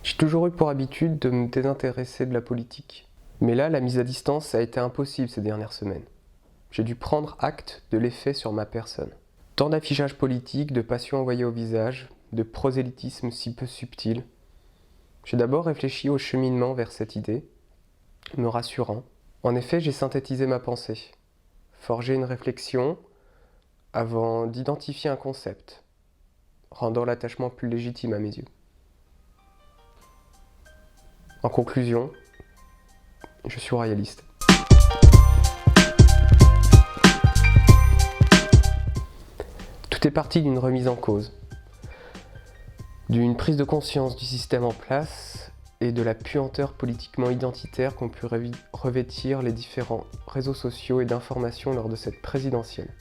J'ai toujours eu pour habitude de me désintéresser de la politique. Mais là, la mise à distance a été impossible ces dernières semaines. J'ai dû prendre acte de l'effet sur ma personne. Tant d'affichage politique, de passion envoyée au visage, de prosélytisme si peu subtil. J'ai d'abord réfléchi au cheminement vers cette idée, me rassurant. En effet, j'ai synthétisé ma pensée, forgé une réflexion avant d'identifier un concept, rendant l'attachement plus légitime à mes yeux. En conclusion, je suis royaliste. Tout est parti d'une remise en cause, d'une prise de conscience du système en place et de la puanteur politiquement identitaire qu'ont pu revêtir les différents réseaux sociaux et d'information lors de cette présidentielle.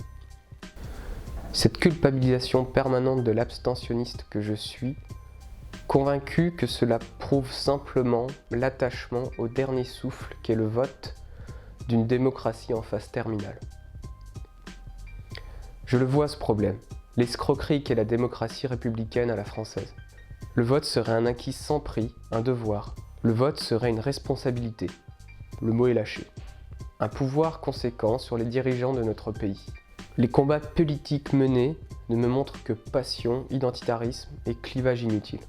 Cette culpabilisation permanente de l'abstentionniste que je suis, convaincu que cela prouve simplement l'attachement au dernier souffle qu'est le vote d'une démocratie en phase terminale. Je le vois ce problème, l'escroquerie qu'est la démocratie républicaine à la française. Le vote serait un acquis sans prix, un devoir. Le vote serait une responsabilité. Le mot est lâché. Un pouvoir conséquent sur les dirigeants de notre pays. Les combats politiques menés ne me montrent que passion, identitarisme et clivage inutile.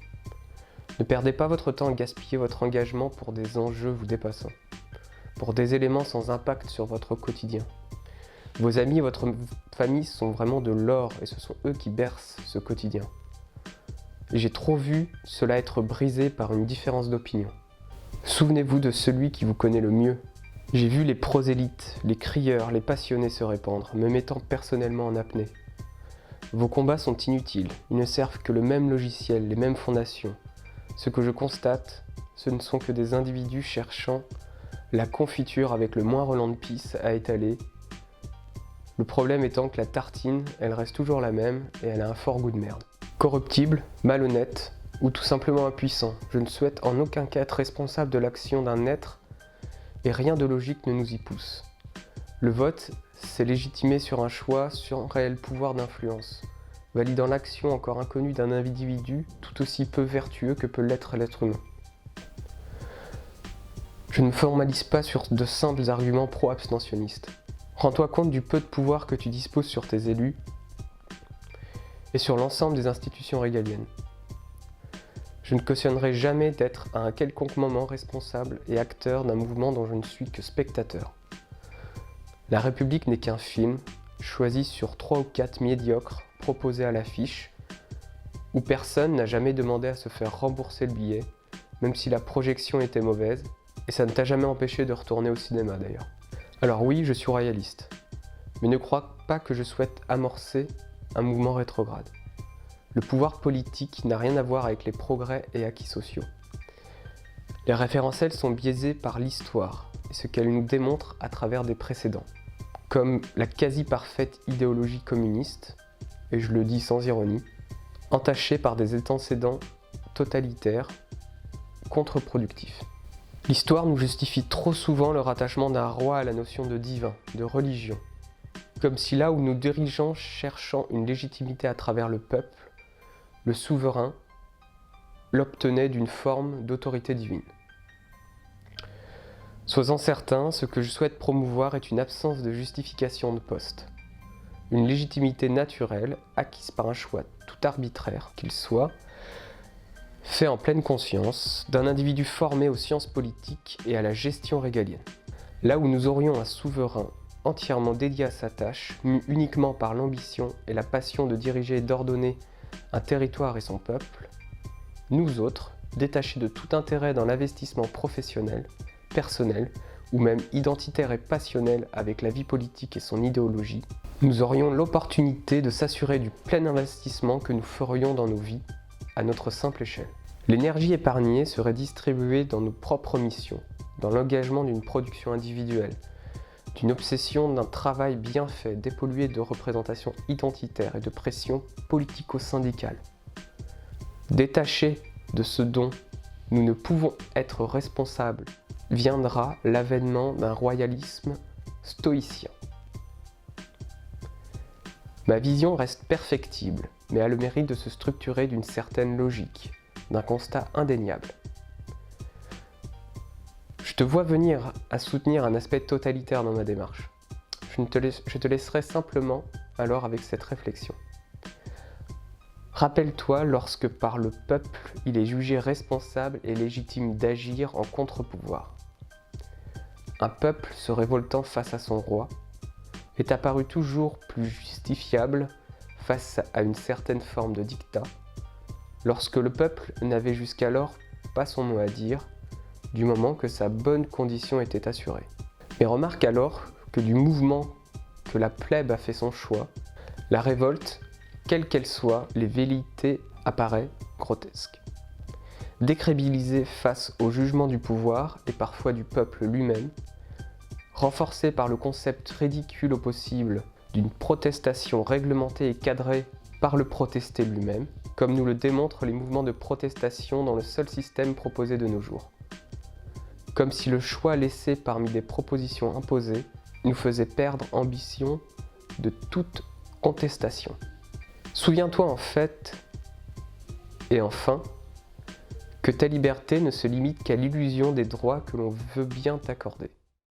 Ne perdez pas votre temps à gaspiller votre engagement pour des enjeux vous dépassant, pour des éléments sans impact sur votre quotidien. Vos amis et votre famille sont vraiment de l'or et ce sont eux qui bercent ce quotidien. Et j'ai trop vu cela être brisé par une différence d'opinion. Souvenez-vous de celui qui vous connaît le mieux. J'ai vu les prosélytes, les crieurs, les passionnés se répandre, me mettant personnellement en apnée. Vos combats sont inutiles, ils ne servent que le même logiciel, les mêmes fondations. Ce que je constate, ce ne sont que des individus cherchant la confiture avec le moins relent de pisse à étaler. Le problème étant que la tartine, elle reste toujours la même et elle a un fort goût de merde. Corruptible, malhonnête ou tout simplement impuissant, je ne souhaite en aucun cas être responsable de l'action d'un être et rien de logique ne nous y pousse. Le vote, c'est légitimer sur un choix, sur un réel pouvoir d'influence, validant l'action encore inconnue d'un individu tout aussi peu vertueux que peut l'être l'être humain. Je ne me formalise pas sur de simples arguments pro-abstentionnistes. Rends-toi compte du peu de pouvoir que tu disposes sur tes élus et sur l'ensemble des institutions régaliennes. Je ne cautionnerai jamais d'être à un quelconque moment responsable et acteur d'un mouvement dont je ne suis que spectateur. La République n'est qu'un film, choisi sur 3 ou 4 médiocres proposés à l'affiche, où personne n'a jamais demandé à se faire rembourser le billet, même si la projection était mauvaise, et ça ne t'a jamais empêché de retourner au cinéma d'ailleurs. Alors oui, je suis royaliste, mais ne crois pas que je souhaite amorcer un mouvement rétrograde. Le pouvoir politique n'a rien à voir avec les progrès et acquis sociaux. Les référentiels sont biaisés par l'histoire et ce qu'elle nous démontre à travers des précédents, comme la quasi-parfaite idéologie communiste, et je le dis sans ironie, entachée par des antécédents totalitaires, contre-productifs. L'histoire nous justifie trop souvent le rattachement d'un roi à la notion de divin, de religion, comme si là où nos dirigeants cherchant une légitimité à travers le peuple, le souverain l'obtenait d'une forme d'autorité divine. Sois-en certain, ce que je souhaite promouvoir est une absence de justification de poste, une légitimité naturelle acquise par un choix tout arbitraire qu'il soit, fait en pleine conscience d'un individu formé aux sciences politiques et à la gestion régalienne. Là où nous aurions un souverain entièrement dédié à sa tâche, mu uniquement par l'ambition et la passion de diriger et d'ordonner un territoire et son peuple, nous autres, détachés de tout intérêt dans l'investissement professionnel, personnel ou même identitaire et passionnel avec la vie politique et son idéologie, nous aurions l'opportunité de s'assurer du plein investissement que nous ferions dans nos vies à notre simple échelle. L'énergie épargnée serait distribuée dans nos propres missions, dans l'engagement d'une production individuelle, d'une obsession d'un travail bien fait, dépollué de représentations identitaires et de pression politico-syndicale. Détachés de ce dont nous ne pouvons être responsables, viendra l'avènement d'un royalisme stoïcien. Ma vision reste perfectible, mais a le mérite de se structurer d'une certaine logique, d'un constat indéniable. te vois venir à soutenir un aspect totalitaire dans ma démarche. Je te laisserai simplement alors avec cette réflexion. Rappelle-toi lorsque par le peuple, il est jugé responsable et légitime d'agir en contre-pouvoir. Un peuple se révoltant face à son roi est apparu toujours plus justifiable face à une certaine forme de dictat, lorsque le peuple n'avait jusqu'alors pas son mot à dire, du moment que sa bonne condition était assurée. Mais remarque alors que du mouvement que la plèbe a fait son choix, la révolte, quelle qu'elle soit, les velléités apparaît grotesque. Décrédibilisée face au jugement du pouvoir et parfois du peuple lui-même, renforcée par le concept ridicule au possible d'une protestation réglementée et cadrée par le protesté lui-même, comme nous le démontrent les mouvements de protestation dans le seul système proposé de nos jours. Comme si le choix laissé parmi des propositions imposées nous faisait perdre ambition de toute contestation. Souviens-toi en fait, et enfin, que ta liberté ne se limite qu'à l'illusion des droits que l'on veut bien t'accorder.